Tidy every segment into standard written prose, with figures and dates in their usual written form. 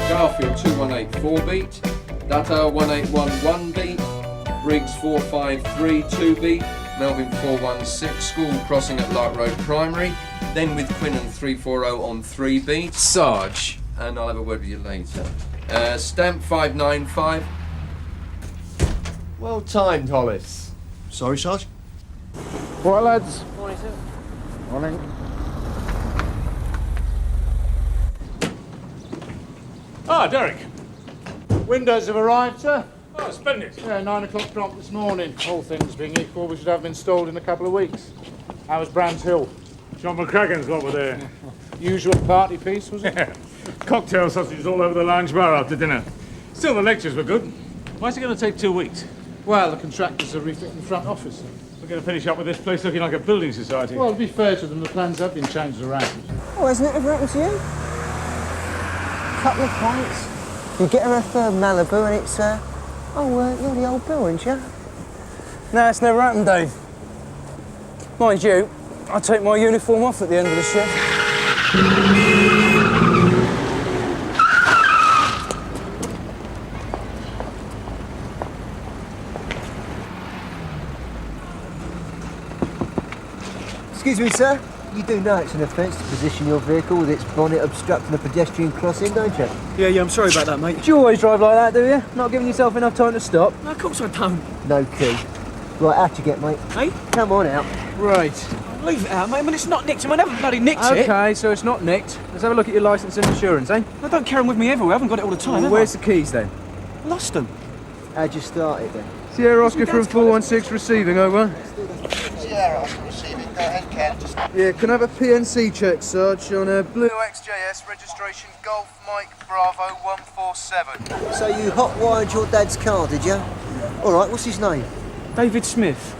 Garfield 2184 beat, Data 1811 beat, Briggs 453 2 beat, Melvin 416 school crossing at Light Road Primary, then with Quinnan 340 on 3 beat. Sarge. And I'll have a word with you later. Stamp 595. Well timed, Hollis. Sorry, Sarge? Right, lads. Morning, sir. Morning. Ah, Derek. Windows have arrived, sir. Oh, splendid. Yeah, 9 o'clock prompt this morning. All things being equal, we should have them installed in a couple of weeks. How was Brands Hill? John McCracken's what were there. Usual party piece, was it? Yeah. Cocktail sausages all over the lounge bar after dinner. Still, the lectures were good. Why's it going to take 2 weeks? Well, the contractors are refitting the front office, sir. We're going to finish up with this place looking like a building society. Well, to be fair to them, the plans have been changed around. Oh, hasn't it ever happened to you? Couple of pints. You get her a third Malibu and it's, you're the old Bill, aren't you? No, it's never happened, Dave. Mind you, I take my uniform off at the end of the shift. Excuse me, sir. You do know it's an offence to position your vehicle with its bonnet obstructing a pedestrian crossing, don't you? Yeah, I'm sorry about that, mate. Do you always drive like that, do you? Not giving yourself enough time to stop? No, of course I don't. No key. Right, out you get, mate. Hey? Come on out. Right. Leave it out, mate. I mean, it's not nicked. I never bloody nicked it. Okay, so it's not nicked. Let's have a look at your licence and insurance, eh? I don't carry them with me everywhere. I haven't got it all the time, Well, where's the keys, then? Lost them. How'd you start it, then? Sierra Oscar from 416 receiving, over. Sierra Oscar receiving. Go ahead, Ken. Yeah, can I have a PNC check, Sarge, on a blue XJS, registration Golf Mike Bravo 147. So you hot-wired your dad's car, did you? All right, what's his name? David Smith.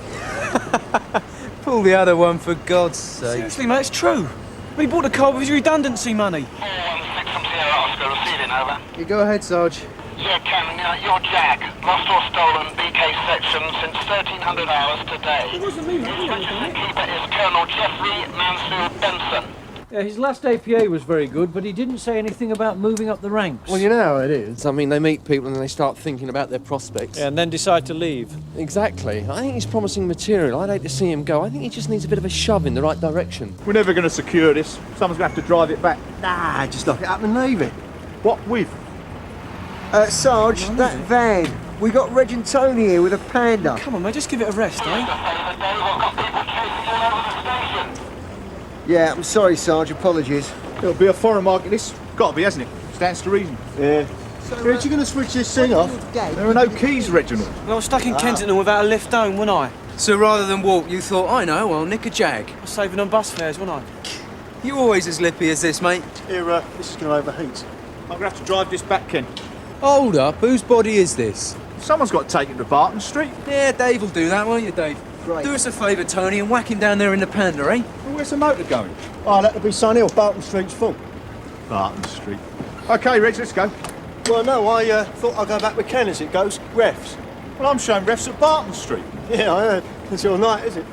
Pull the other one, for God's sake. Seriously, mate, it's true. But he bought the car with his redundancy money. 416 from Sierra Oscar receiving, over. You go ahead, Sarge. Yeah, Ken, your Jag. Lost or stolen BK section since 1300 hours today. It wasn't me, Registered keeper is Colonel Jeffrey Mansfield Benson. Yeah, his last APA was very good, but he didn't say anything about moving up the ranks. Well, you know how it is. I mean, they meet people and they start thinking about their prospects. Yeah, and then decide to leave. Exactly. I think he's promising material. I'd hate to see him go. I think he just needs a bit of a shove in the right direction. We're never going to secure this. Someone's going to have to drive it back. Nah, just lock it up and leave it. What with? Sarge, that van. We got Reg and Tony here with a Panda. Come on, mate, just give it a rest, eh? Yeah, I'm sorry, Sarge. Apologies. It'll be a foreign market, this. Got to be, hasn't it? Stands to reason. Yeah. So, Reg, you going to switch this thing off? There are no keys, Reginald. Well, I was stuck in Kensington without a lift home, wasn't I? So rather than walk, you thought, I know, I'll nick a Jag. I was saving on bus fares, wasn't I? You always as lippy as this, mate. Here, this is going to overheat. I'm going to have to drive this back, Ken. Hold up, whose body is this? Someone's got to take him to Barton Street. Yeah, Dave will do that, won't you, Dave? Great. Do us a favour, Tony, and whack him down there in the Panda, eh? Well, where's the motor going? Oh, that'll be Sun Hill. Barton Street's full. Barton Street. OK, Reg, let's go. Well, no, I thought I'd go back with Ken as it goes. Refs. Well, I'm showing refs at Barton Street. Yeah, I heard. Until night, is it?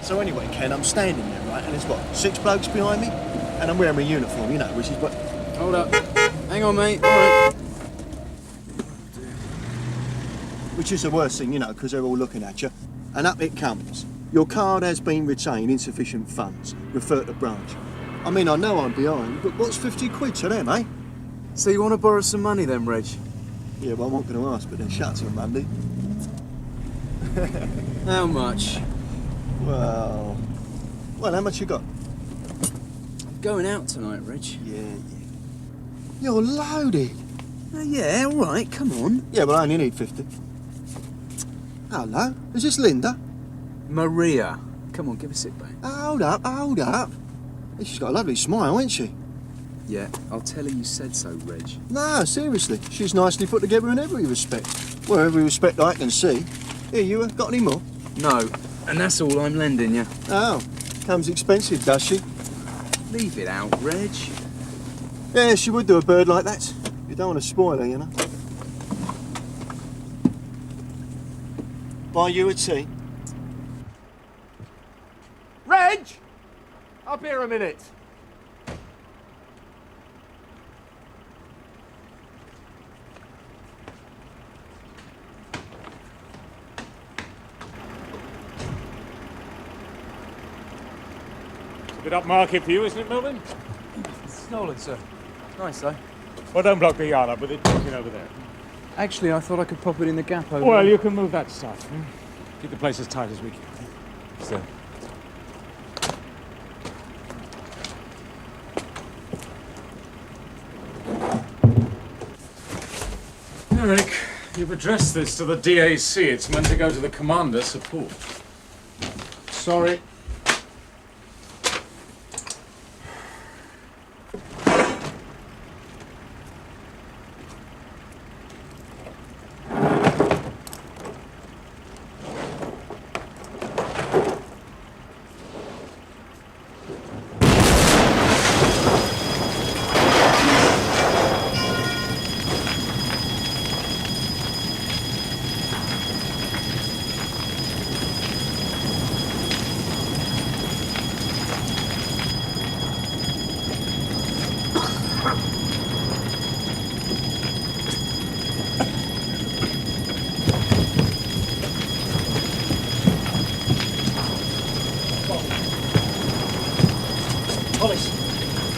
So anyway, Ken, I'm standing there, right, and there's what, 6 blokes behind me? And I'm wearing my uniform, you know, which is what... Hold up. Hang on, mate. All right. Which is the worst thing, you know, because they're all looking at you. And up it comes. Your card has been retained, insufficient funds. Refer to branch. I mean, I know I'm behind, but what's 50 quid to them, eh? So you want to borrow some money then, Reg? Yeah, well, I'm not going to ask, but they're shut on Monday. How much? Well, how much you got? Going out tonight, Reg. Yeah. You're loaded. Yeah, all right, come on. Yeah, but I only need 50. Hello, is this Linda? Maria. Come on, give a sit back. Hold up. She's got a lovely smile, ain't she? Yeah, I'll tell her you said so, Reg. No, seriously. She's nicely put together in every respect. Well, every respect I can see. Here, you got any more? No, and that's all I'm lending you. Oh, comes expensive, does she? Leave it out, Reg. Yeah, she would do a bird like that. You don't want to spoil her, you know. Buy you a tea. Reg! Up here a minute. Bit upmarket for you, isn't it, Melvin? Stolen, sir. Nice, though. Well, don't block the yard up with it. Take it over there. Actually, I thought I could pop it in the gap over Well, there. you can move that stuff. Keep the place as tight as we can. Sir. Eric, you've addressed this to the DAC. It's meant to go to the commander support. Sorry.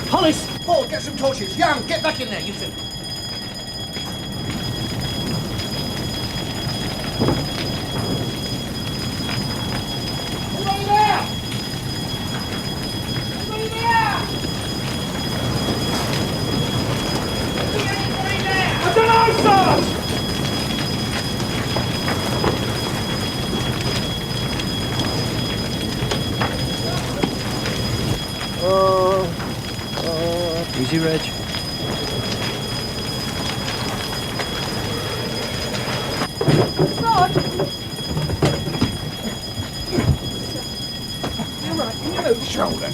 Hollis! Paul, get some torches. Young, get back in there, you two. Anybody there? Anybody there? See anybody there? I don't know, sir! Easy, Reg. Rod! You're right, can you move? Shoulder.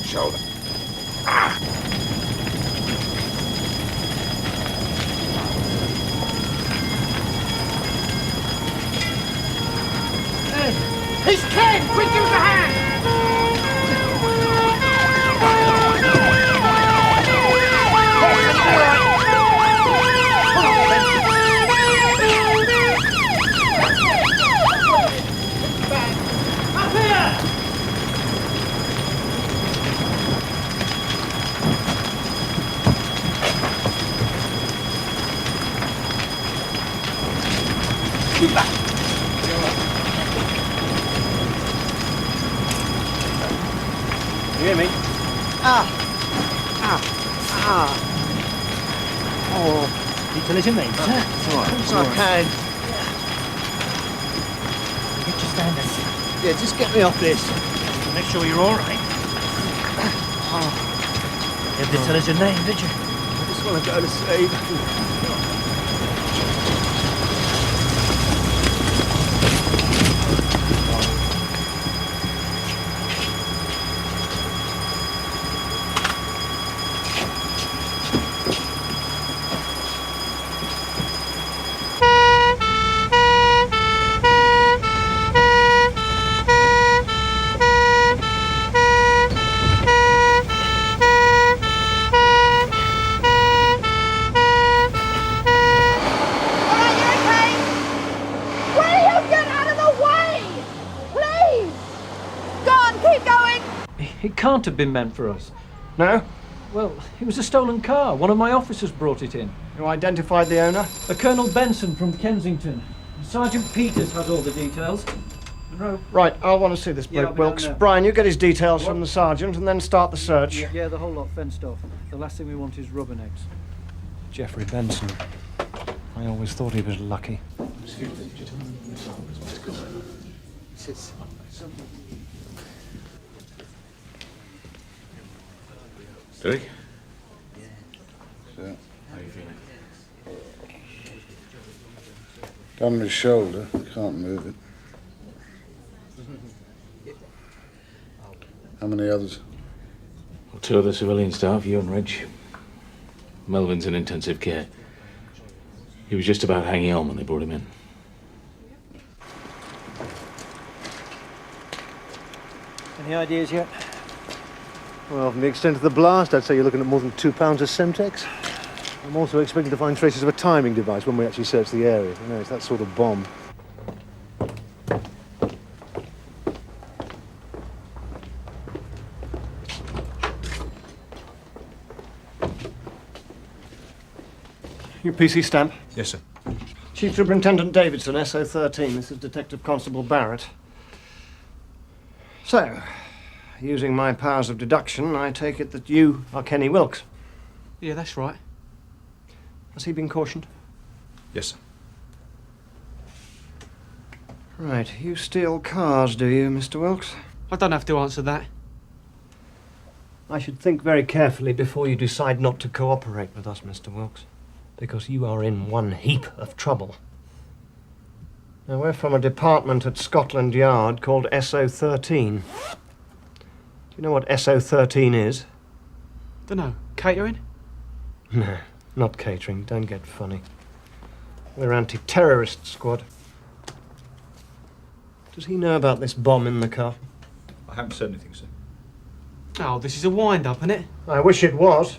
He's Ken! Quick, give us a hand! You hear me? Oh, need to let him in, sir? It's all right. Of course I can. Get you standing. Yeah, just get me off this. Make sure you're all right. You didn't tell us your name, did you? I just want to go to sleep. It can't have been meant for us. No? Well, it was a stolen car. One of my officers brought it in. You identified the owner? A Colonel Benson from Kensington. Sergeant Peters has all the details. Monroe. Right, I'll want to see this bloke, Wilkes. Brian, you get his details from the sergeant and then start the search. Yeah, the whole lot fenced off. The last thing we want is rubbernecks. Geoffrey Benson. I always thought he was lucky. Derek? So, how you feeling? Down on his shoulder, can't move it. How many others? Well, 2 other civilian staff, you and Reg. Melvin's in intensive care. He was just about hanging on when they brought him in. Any ideas yet? Well, from the extent of the blast, I'd say you're looking at more than 2 pounds of Semtex. I'm also expecting to find traces of a timing device when we actually search the area. You know, it's that sort of bomb. Your PC stamp? Yes, sir. Chief Superintendent Davison, SO13. This is Detective Constable Barrett. So, using my powers of deduction, I take it that you are Kenny Wilkes. Yeah, that's right. Has he been cautioned? Yes, sir. Right, you steal cars, do you, Mr. Wilkes? I don't have to answer that. I should think very carefully before you decide not to cooperate with us, Mr. Wilkes, because you are in one heap of trouble. Now, we're from a department at Scotland Yard called SO13. Do you know what SO13 is? Dunno. Catering? No, not catering. Don't get funny. We're anti-terrorist squad. Does he know about this bomb in the car? I haven't said anything, sir. Oh, this is a wind-up, isn't it? I wish it was.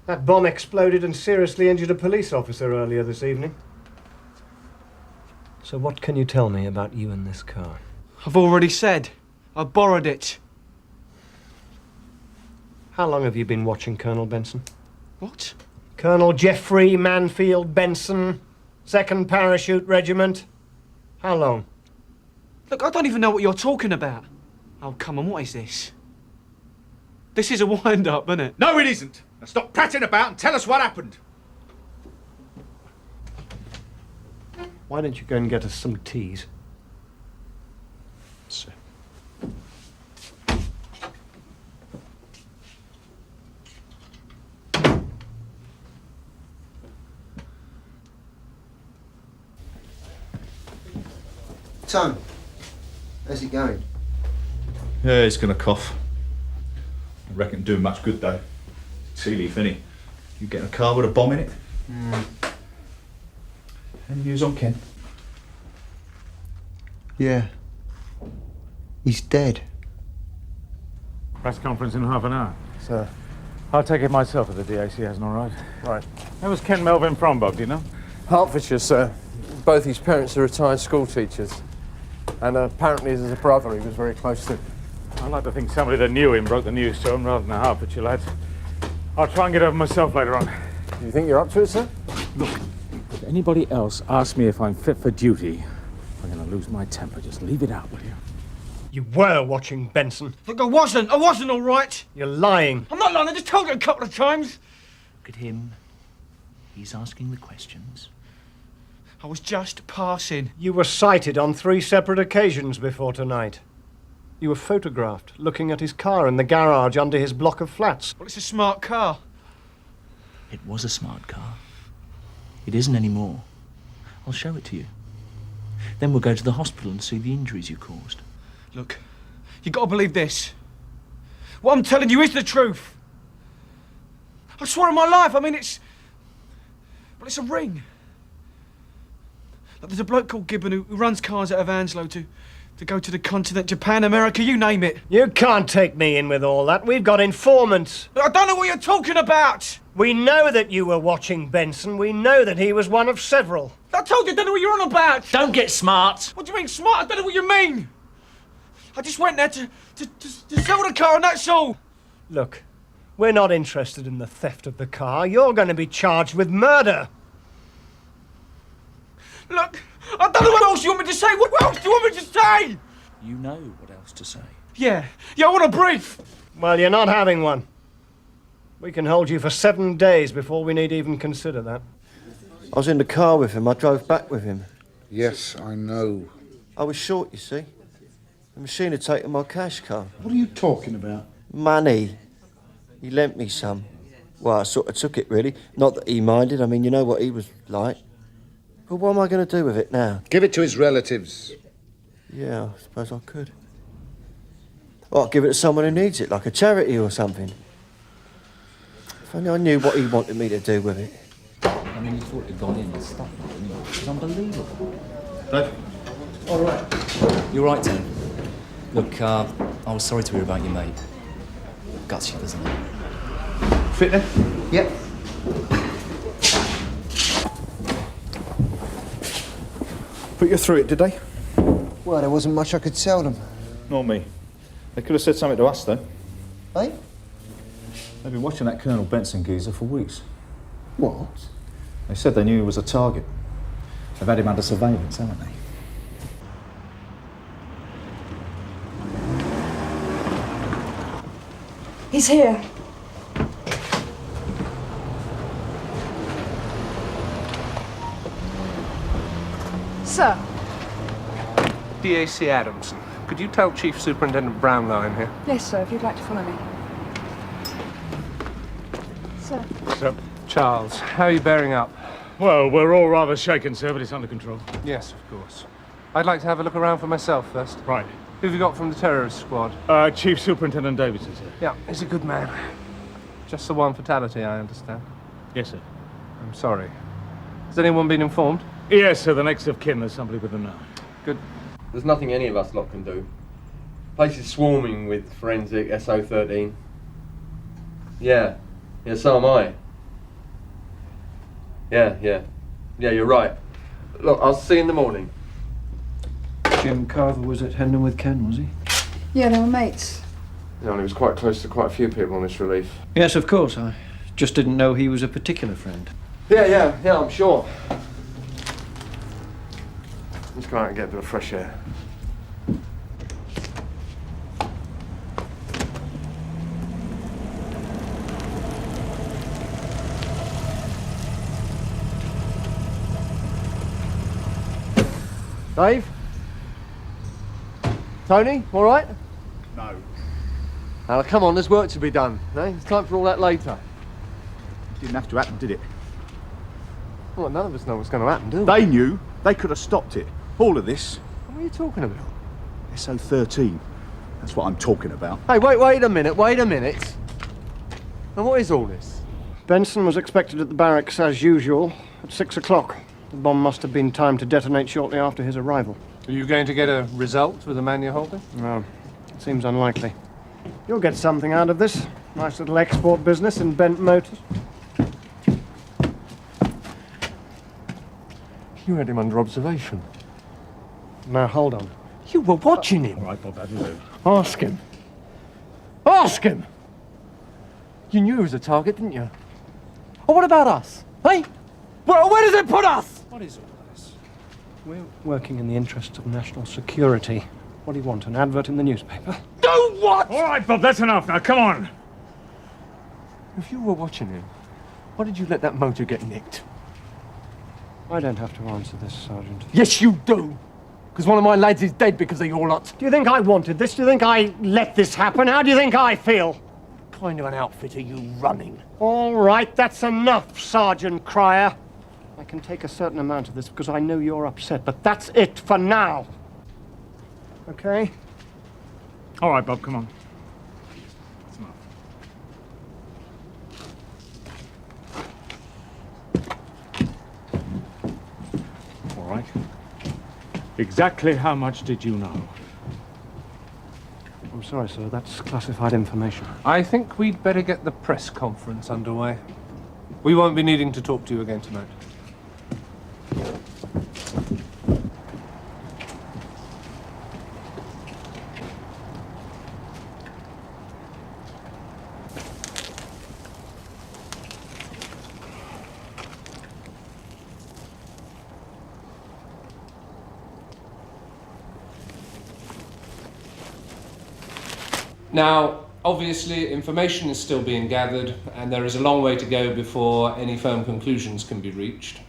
That bomb exploded and seriously injured a police officer earlier this evening. So what can you tell me about you and this car? I've already said. I borrowed it. How long have you been watching Colonel Benson? What? Colonel Geoffrey Manfield Benson, 2nd Parachute Regiment. How long? Look, I don't even know what you're talking about. Oh, come on, what is this? This is a wind-up, isn't it? No, it isn't. Now stop prattling about and tell us what happened. Why don't you go and get us some teas? Sir. Tom, how's it going? Yeah, he's gonna cough. I reckon do much good though. Tea leaf, innit? You get in a car with a bomb in it? Any news on Ken? Yeah. He's dead. Press conference in half an hour. Sir. I'll take it myself if the DAC hasn't all right. Right. Where was Ken Melvin from, Bob, do you know? Hertfordshire, sir. Both his parents are retired school teachers. And apparently as a brother he was very close to. I'd like to think somebody that knew him broke the news to him rather than a Hertfordshire lad. I'll try and get over myself later on. Do you think you're up to it, sir? Look, if anybody else asks me if I'm fit for duty, I'm going to lose my temper. Just leave it out, will you? You were watching Benson. Look, I wasn't all right. You're lying. I'm not lying, I just told you a couple of times. Look at him. He's asking the questions. I was just passing. You were sighted on 3 separate occasions before tonight. You were photographed looking at his car in the garage under his block of flats. Well, it's a smart car. It was a smart car. It isn't anymore. I'll show it to you. Then we'll go to the hospital and see the injuries you caused. Look, you got to believe this. What I'm telling you is the truth. I swear on my life. I mean, it's a ring. Like, there's a bloke called Goodwin who runs cars out of Anslow to go to the continent, Japan, America, you name it. You can't take me in with all that. We've got informants. I don't know what you're talking about. We know that you were watching Benson. We know that he was one of several. I told you I don't know what you're on about. Don't get smart. What do you mean smart? I don't know what you mean. I just went there to sell the car and that's all. Look, we're not interested in the theft of the car. You're going to be charged with murder. Look, I don't know what else you want me to say. What else do you want me to say? You know what else to say. Yeah, I want a brief. Well, you're not having one. We can hold you for 7 days before we need even consider that. I was in the car with him. I drove back with him. Yes, I know. I was short, you see. The machine had taken my cash car. What are you talking about? Money. He lent me some. Well, I sort of took it, really. Not that he minded. I mean, you know what he was like. But what am I going to do with it now? Give it to his relatives. Yeah, I suppose I could. Or I'll give it to someone who needs it, like a charity or something. If only I knew what he wanted me to do with it. I mean, you thought you'd gone in and stuff it, didn't you? It's unbelievable. Dave? All right. You're right, Tim. Look, I was sorry to hear about your mate. Guts you, doesn't it? Fit then? Yep. Put you through it, did they? Well, there wasn't much I could tell them. Nor me. They could have said something to us, though. Eh? They've been watching that Colonel Benson geezer for weeks. What? They said they knew he was a target. They've had him under surveillance, haven't they? He's here. Sir. DAC Adamson. Could you tell Chief Superintendent Brownlow I'm here? Yes, sir, if you'd like to follow me. Sir. Sir. Charles, how are you bearing up? Well, we're all rather shaken, sir, but it's under control. Yes, of course. I'd like to have a look around for myself first. Right. Who have you got from the terrorist squad? Chief Superintendent Davison, sir. Yeah, he's a good man. Just the one fatality, I understand. Yes, sir. I'm sorry. Has anyone been informed? Yes, sir, the next of kin. There's somebody with them now. Good. There's nothing any of us lot can do. The place is swarming with forensic SO13. Yeah, so am I. Yeah, you're right. Look, I'll see you in the morning. Jim Carver was at Hendon with Ken, was he? Yeah, they were mates. Yeah, and he was quite close to quite a few people on this relief. Yes, of course. I just didn't know he was a particular friend. Yeah, I'm sure. Let's go out and get a bit of fresh air. Dave? Tony, all right? No. Now, come on, there's work to be done. Eh? It's time for all that later. Didn't have to happen, did it? Well, none of us know what's going to happen, do we? They knew. They could have stopped it. All of this. What are you talking about? SO13. That's what I'm talking about. Hey, wait a minute. Now, what is all this? Benson was expected at the barracks as usual at 6 o'clock. The bomb must have been timed to detonate shortly after his arrival. Are you going to get a result with the man you're holding? No, it seems unlikely. You'll get something out of this. Nice little export business in Bent Motors. You had him under observation. Now, hold on. You were watching him. All right, Bob, that'll do. Ask him. Ask him! You knew he was a target, didn't you? Oh, what about us? Hey? Where does it put us? What is all this? We're working in the interests of national security. What do you want, an advert in the newspaper? Do what? All right, Bob, that's enough now. Come on. If you were watching him, why did you let that motor get nicked? I don't have to answer this, Sergeant. Yes, you do. Because one of my lads is dead because of your lot. Do you think I wanted this? Do you think I let this happen? How do you think I feel? What kind of an outfit are you running? All right, that's enough, Sergeant Cryer. I can take a certain amount of this because I know you're upset, but that's it for now. Okay? All right, Bob, come on. That's enough. All right. Exactly how much did you know? I'm sorry, sir. That's classified information. I think we'd better get the press conference underway. We won't be needing to talk to you again tonight. Now, obviously, information is still being gathered, and there is a long way to go before any firm conclusions can be reached.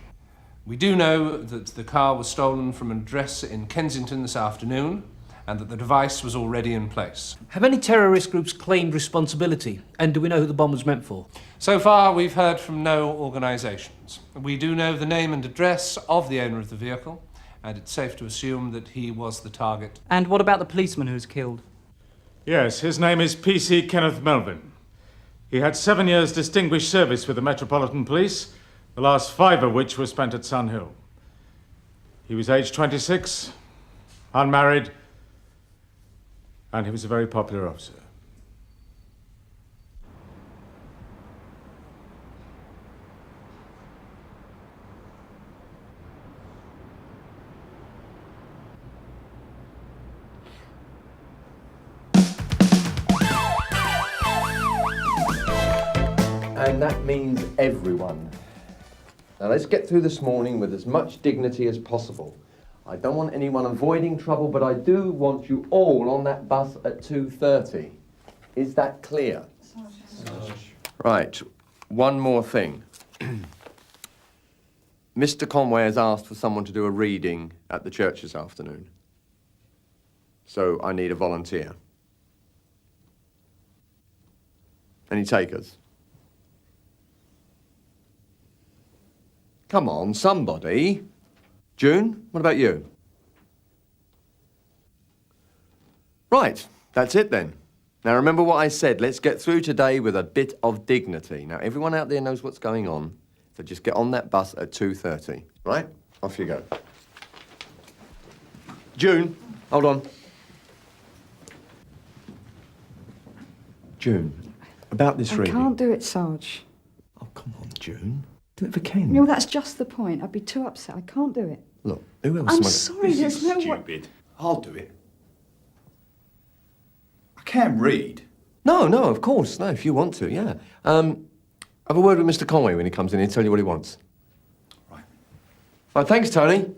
We do know that the car was stolen from an address in Kensington this afternoon, and that the device was already in place. Have any terrorist groups claimed responsibility? And do we know who the bomb was meant for? So far, we've heard from no organisations. We do know the name and address of the owner of the vehicle, and it's safe to assume that he was the target. And what about the policeman who was killed? Yes, his name is PC Kenneth Melvin. He had 7 years distinguished service with the Metropolitan Police, the last 5 of which were spent at Sun Hill. He was aged 26, unmarried, and he was a very popular officer. And that means everyone. Now let's get through this morning with as much dignity as possible. I don't want anyone avoiding trouble, but I do want you all on that bus at 2:30. Is that clear? Right, one more thing. Mr. Conway has asked for someone to do a reading at the church this afternoon. So I need a volunteer. Any takers? Come on, somebody. June, what about you? Right, that's it then. Now remember what I said, let's get through today with a bit of dignity. Now everyone out there knows what's going on, so just get on that bus at 2:30, right? Off you go. June, hold on. June, about this reading. I can't do it, Sarge. Oh, come on, June. Do it for Ken. No, that's just the point. I'd be too upset. I can't do it. Look, who else? I'm sorry, there's no way. Stupid. I'll do it. I can't read. No, of course. No, if you want to, yeah. Have a word with Mr. Conway when he comes in. He'll tell you what he wants. Right. Right, thanks, Tony.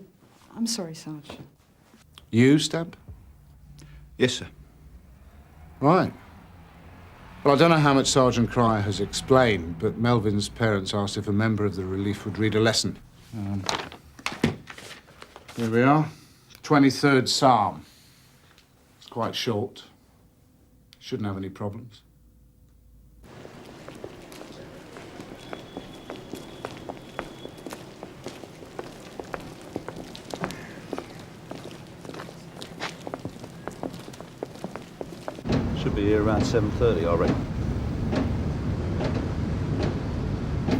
I'm sorry, Sarge. You, Stamp? Yes, sir. Right. Well, I don't know how much Sergeant Cryer has explained, but Melvin's parents asked if a member of the relief would read a lesson. Here we are. 23rd Psalm. It's quite short. Shouldn't have any problems. Should be here around 7:30, I reckon.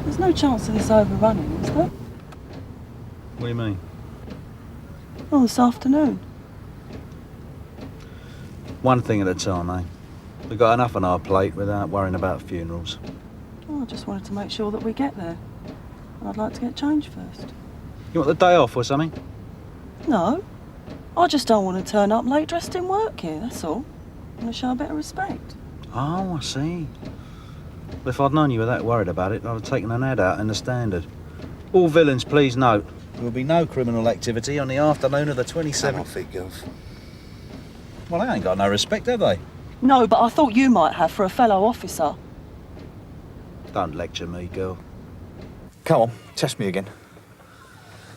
There's no chance of this overrunning, is there? What do you mean? Oh, this afternoon. One thing at a time, eh? We've got enough on our plate without worrying about funerals. Oh, I just wanted to make sure that we get there. And I'd like to get changed first. You want the day off or something? No. I just don't want to turn up late dressed in work here, that's all. I want to show a bit of respect. Oh, I see. Well, if I'd known you were that worried about it, I'd have taken an ad out in the Standard. All villains, please note, there will be no criminal activity on the afternoon of the 27th. Off it, Gov. Well, they ain't got no respect, have they? No, but I thought you might have for a fellow officer. Don't lecture me, girl. Come on, test me again.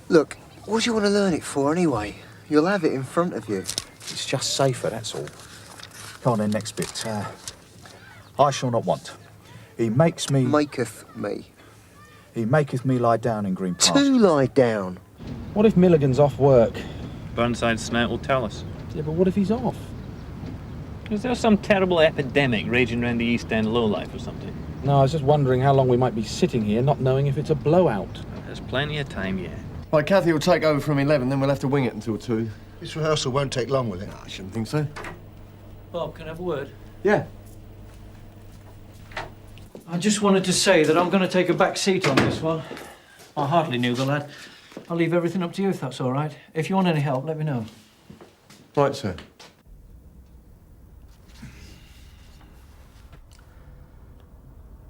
Look, what do you want to learn it for anyway? You'll have it in front of you. It's just safer, that's all. Come on then, next bit. I shall not want. He makes me... Maketh me. He maketh me lie down in green pastures. To lie down. What if Milligan's off work? Burnside's snout will tell us. Yeah, but what if he's off? Is there some terrible epidemic raging around the East End lowlife or something? No, I was just wondering how long we might be sitting here not knowing if it's a blowout. There's plenty of time yet. Right, Kathy will take over from 11, then we'll have to wing it until 2. This rehearsal won't take long, will it? I shouldn't think so. Bob, can I have a word? Yeah. I just wanted to say that I'm going to take a back seat on this one. I hardly knew the lad. I'll leave everything up to you if that's all right. If you want any help, let me know. Right, sir.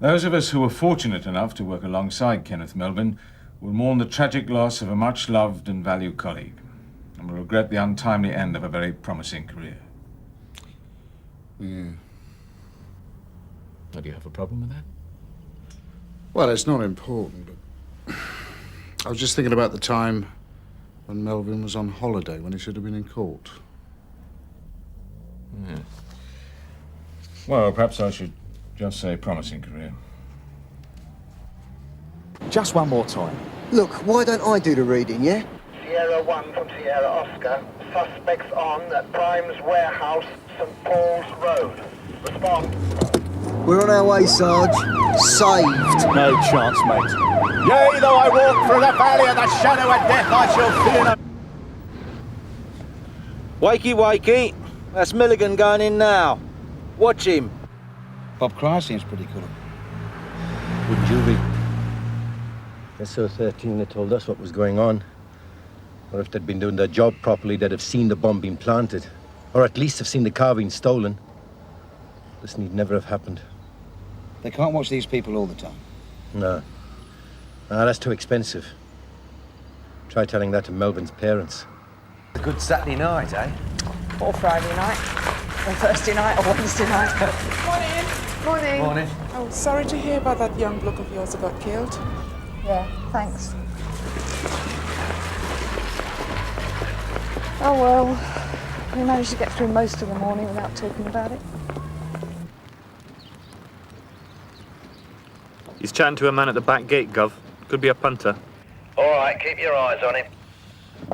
Those of us who were fortunate enough to work alongside Kenneth Melvin will mourn the tragic loss of a much-loved and valued colleague, and will regret the untimely end of a very promising career. Yeah. Do you have a problem with that? Well, it's not important, but I was just thinking about the time when Melvin was on holiday, when he should have been in court. Yeah. Well, perhaps I should just say promising career. Just one more time. Look, why don't I do the reading, yeah? Sierra 1 from Sierra Oscar. Suspects on at Prime's Warehouse, St. Paul's Road. Respond. We're on our way, Sarge. Saved. No chance, mate. Yea, though I walk through the valley of the shadow of death, I shall fear no... Wakey, wakey. That's Milligan going in now. Watch him. Bob Cryer seems pretty cool. Wouldn't you be? SO13 had told us what was going on. Or if they'd been doing their job properly, they'd have seen the bomb being planted. Or at least have seen the car being stolen. This need never have happened. They can't watch these people all the time. No. That's too expensive. Try telling that to Melvin's parents. A good Saturday night, eh? Or Friday night, or Thursday night, or Wednesday night. Morning. Morning. Oh, sorry to hear about that young bloke of yours that got killed. Yeah, thanks. Oh well, we managed to get through most of the morning without talking about it. He's chatting to a man at the back gate, Gov. Could be a punter. All right, keep your eyes on him.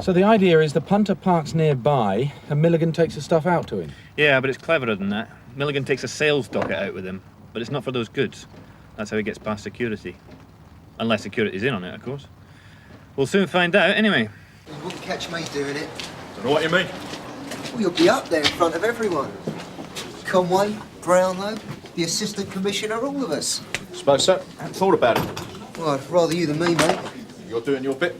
So the idea is the punter parks nearby and Milligan takes the stuff out to him? Yeah, but it's cleverer than that. Milligan takes a sales docket out with him, but it's not for those goods. That's how he gets past security. Unless security's in on it, of course. We'll soon find out, anyway. You wouldn't catch me doing it. Don't know what you mean. Well, you'll be up there in front of everyone. Conway, Brownlow, the Assistant Commissioner, all of us. Suppose so. I haven't thought about it. Well, I'd rather you than me, mate. You're doing your bit.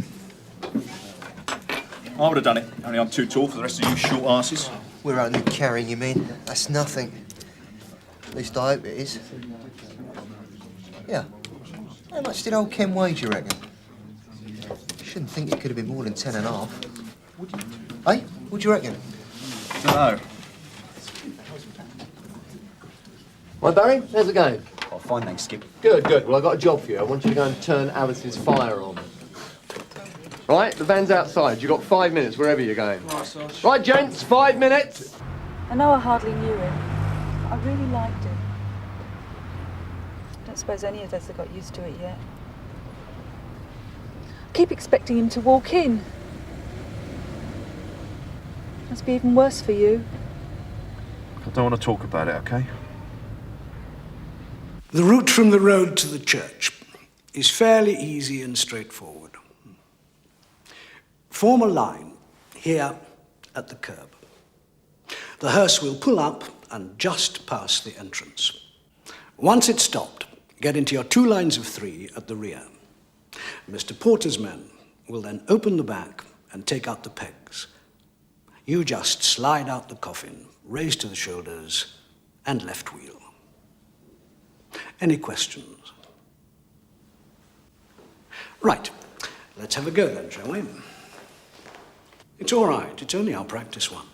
I would have done it, only I'm too tall for the rest of you short asses. We're only carrying him in. That's nothing. At least I hope it is. Yeah. How much did old Ken wage, you reckon? Shouldn't think it could have been more than 10.5. Hey, what do you reckon? No. Well, Barry, how's it going? Oh, fine, thanks, Skip. Good, good. Well, I've got a job for you. I want you to go and turn Alice's fire on. Right, the van's outside. You've got 5 minutes wherever you're going. Right, gents, 5 minutes. I know I hardly knew him, but I really liked him. I don't suppose any of us have got used to it yet. I keep expecting him to walk in. Must be even worse for you. I don't want to talk about it, okay? The route from the road to the church is fairly easy and straightforward. Form a line here at the curb. The hearse will pull up and just pass the entrance. Once it's stopped, get into your 2 lines of 3 at the rear. Mr. Porter's men will then open the back and take out the pegs. You just slide out the coffin, raised to the shoulders, and left wheel. Any questions? Right, let's have a go then, shall we? It's all right, it's only our practice one.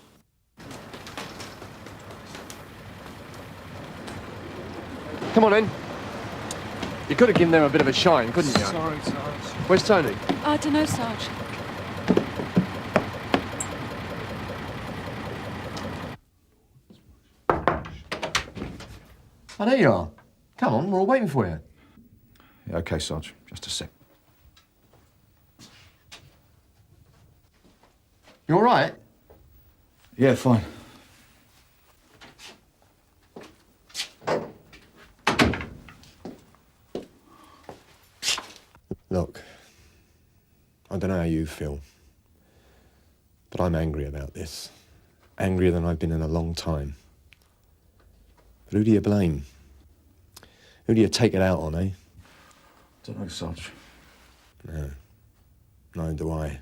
Come on in. You could have given them a bit of a shine, couldn't you? Sorry, Sarge. Where's Tony? I don't know, Sarge. Oh, there you are. Come on, we're all waiting for you. Yeah, okay, Sarge. Just a sec. You all right? Yeah, fine. Look, I don't know how you feel, but I'm angry about this. Angrier than I've been in a long time. But who do you blame? Who do you take it out on, eh? Don't know, Sarge. No. Neither do I.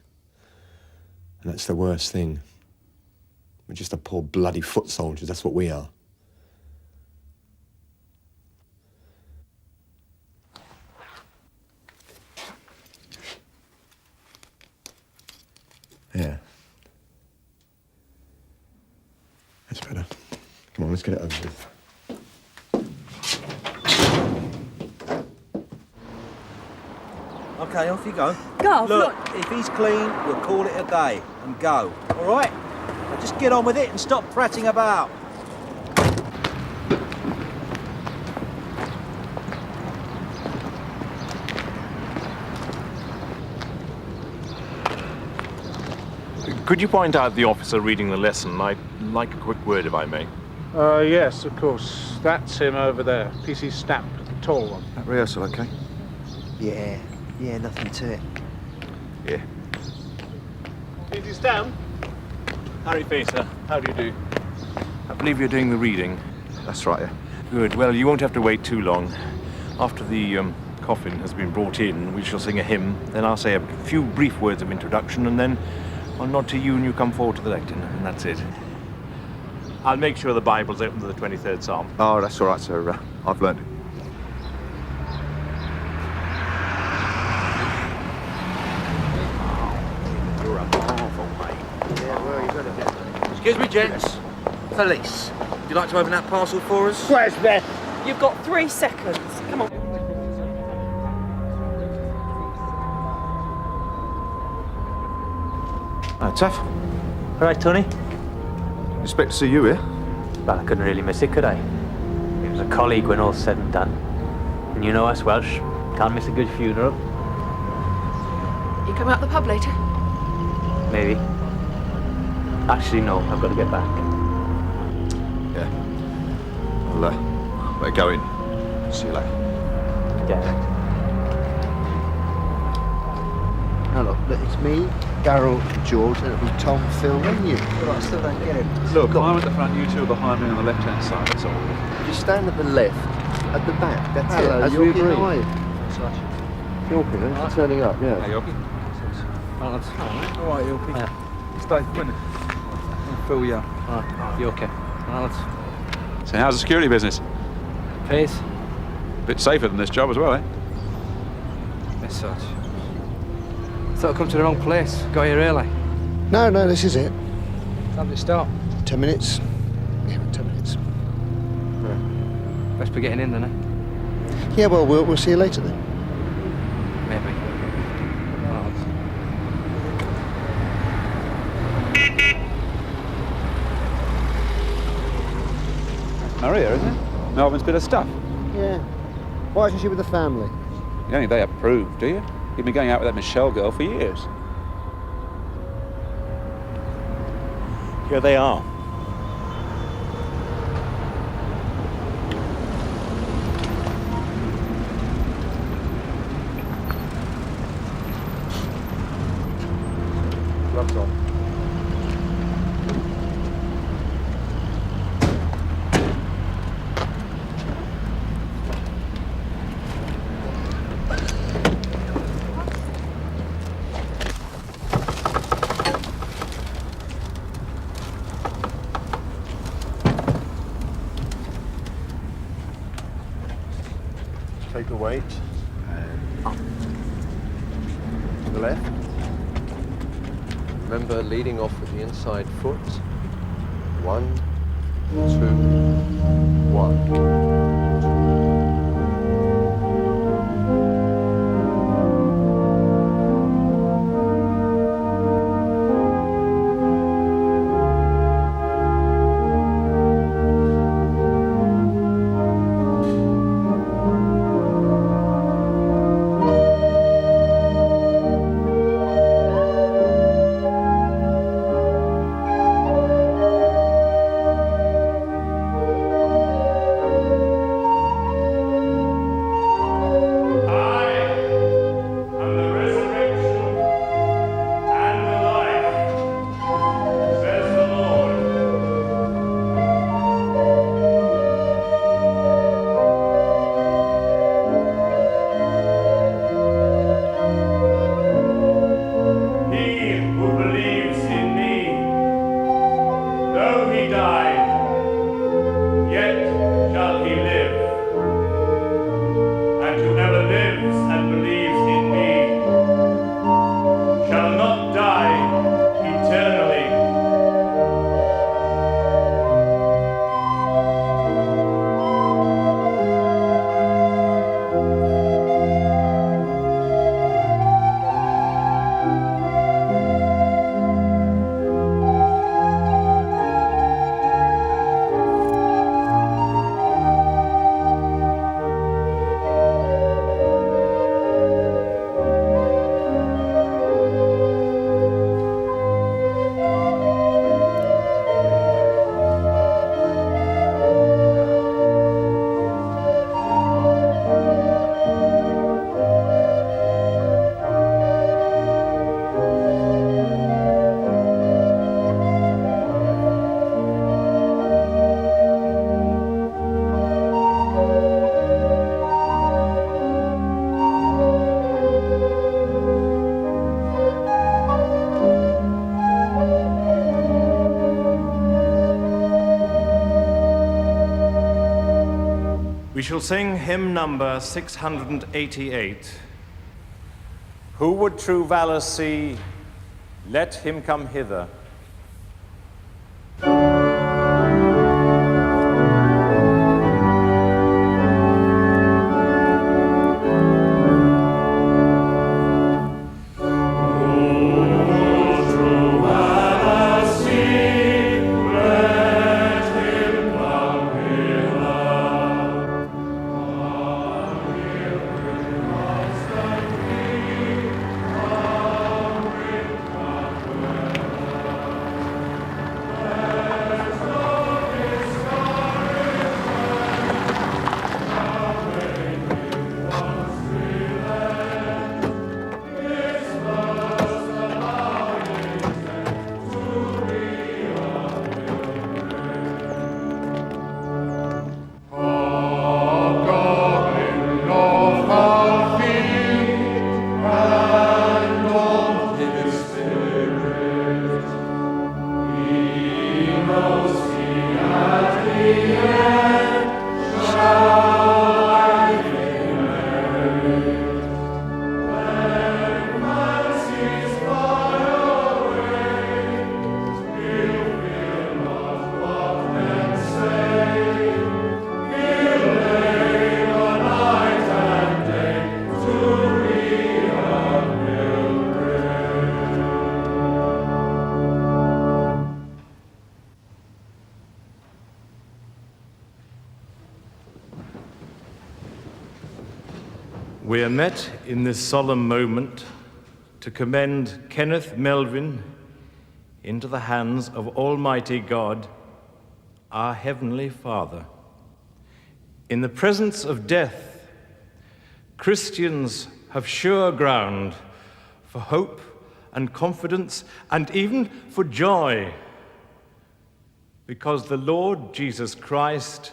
And that's the worst thing. We're just a poor bloody foot soldiers, that's what we are. Yeah. That's better. Come on, let's get it over with. Okay, off you go. Gov, look, if he's clean, we'll call it a day and go. All right? Now just get on with it and stop prattling about. Could you point out the officer reading the lesson? I'd like a quick word, if I may. Yes, of course. That's him over there. PC Stamp, the tall one. That rehearsal, okay? Yeah, nothing to it. Yeah. PC Stamp? Harry Facer, how do you do? I believe you're doing the reading. That's right, yeah. Good. Well, you won't have to wait too long. After the coffin has been brought in, we shall sing a hymn. Then I'll say a few brief words of introduction, and then I'll nod to you and you come forward to the lectern, and that's it. I'll make sure the Bible's open to the 23rd Psalm. Oh, that's all right, sir. I've learned it. Excuse me, gents. Police. Would you like to open that parcel for us? Where's Beth? You've got 3 seconds. Come on. Oh, tough. All right, Tony? Expect to see you here. Well, I couldn't really miss it, could I? He was a colleague when all's said and done. And you know us Welsh, can't miss a good funeral. You come out the pub later? Maybe. Actually, no, I've got to get back. Yeah. I'll better go in. See you later. Yeah. Hello, look, it's me, Daryl and George, and it'll be Tom, Phil, and you. Well, I still don't get it. Look, I'm at the front, you two are behind me on the left-hand side, that's all. You stand at the left, at the back, that's Hello, it, as we Yorkie, agreed. how are you? Yorkie, thanks for turning up, yeah. Hey, Yorkie. All right, Yorkie. Yeah. It's Dave Quinnan. Phil, yeah. All right, you okay? All right. So how's the security business? Pace? Bit safer than this job as well, eh? As such. Thought I'd come to the wrong place. Got here early. No, this is it. Time to start. 10 minutes. Yeah, 10 minutes. Best be getting in then, eh? Yeah, well, we'll see you later then. Maybe. Maria, isn't it? Melvin's bit of stuff. Yeah. Why isn't she with the family? You don't think they approve, do you? You've been going out with that Michelle girl for years. Here they are. Gloves on. Take the weight and up. To the left. Remember leading off with the inside foot. 1, 2, 1. We shall sing hymn number 688. Who would true valor see, let him come hither. are met in this solemn moment to commend Kenneth Melvin into the hands of Almighty God, our Heavenly Father. In the presence of death, Christians have sure ground for hope and confidence and even for joy, because the Lord Jesus Christ,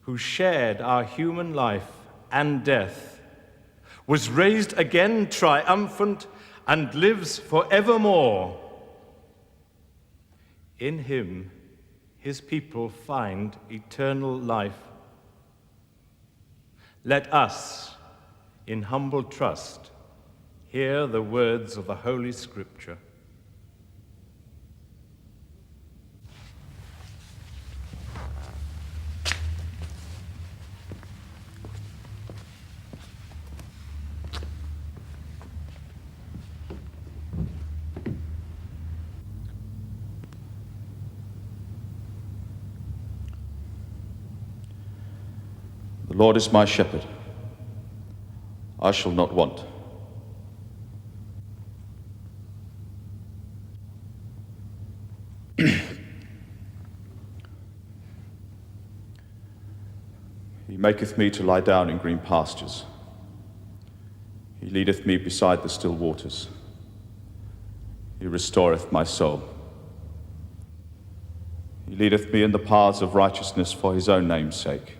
who shared our human life and death, was raised again triumphant and lives forevermore. In him, his people find eternal life. Let us, in humble trust, hear the words of the Holy Scripture. The Lord is my shepherd. I shall not want. He maketh me to lie down in green pastures. He leadeth me beside the still waters. He restoreth my soul. He leadeth me in the paths of righteousness for his own name's sake.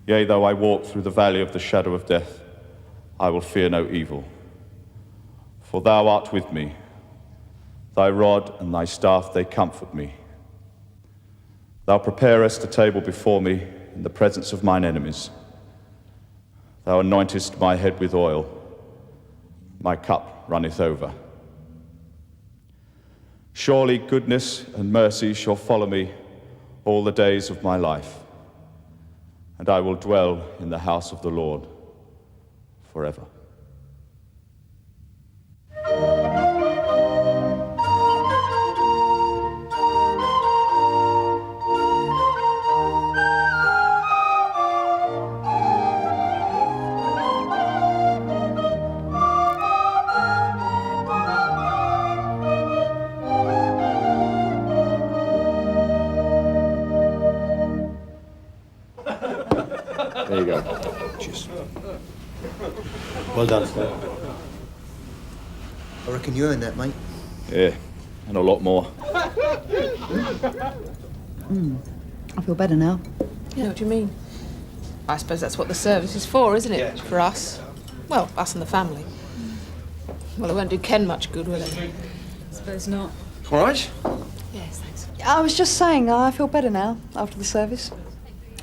Yea, though I walk through the valley of the shadow of death, I will fear no evil. For thou art with me. Thy rod and thy staff, they comfort me. Thou preparest a table before me in the presence of mine enemies. Thou anointest my head with oil. My cup runneth over. Surely goodness and mercy shall follow me all the days of my life, and I will dwell in the house of the Lord forever. There you go. Cheers. Well done. I reckon you earned that, mate. Yeah, and a lot more. I feel better now. Yeah, what do you mean? I suppose that's what the service is for, isn't it? Yes. For us. Well, us and the family. Well, it won't do Ken much good, will it? I suppose not. All right? Yes, thanks. I was just saying, I feel better now after the service.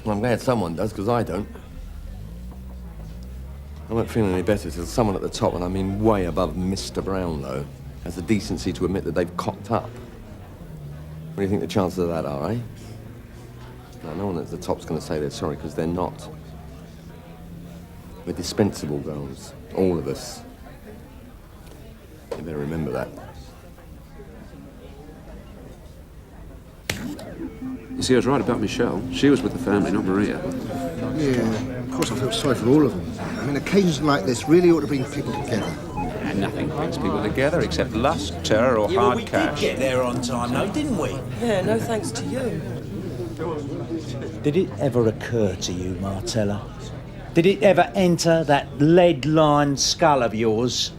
Well, I'm glad someone does, because I don't. I won't feel any better till someone at the top, and I mean way above Mr. Brownlow, has the decency to admit that they've cocked up. What do you think the chances of that are, eh? No, no one at the top's going to say they're sorry, because they're not. We're dispensable girls, all of us. You better remember that. You see, I was right about Michelle. She was with the family, not Maria. Yeah, of course I feel sorry for all of them. I mean, occasions like this really ought to bring people together. And nothing brings people together except lust, terror, or hard cash. Did get there on time, though, didn't we? Yeah, no thanks to you. Did it ever occur to you, Martella? Did it ever enter that lead-lined skull of yours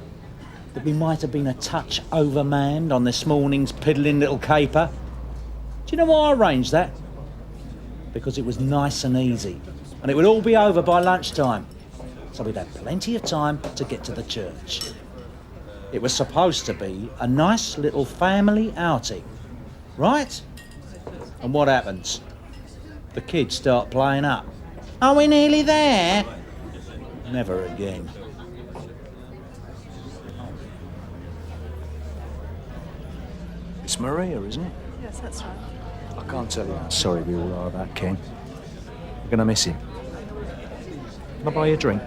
that we might have been a touch overmanned on this morning's piddling little caper? Do you know why I arranged that? Because it was nice and easy, and it would all be over by lunchtime, so we'd have plenty of time to get to the church. It was supposed to be a nice little family outing, right? And what happens? The kids start playing up. Are we nearly there? Never again. It's Maria, isn't it? Yes, that's right. I can't tell you how sorry we all are about Ken. We're going to miss him. Can I buy you a drink?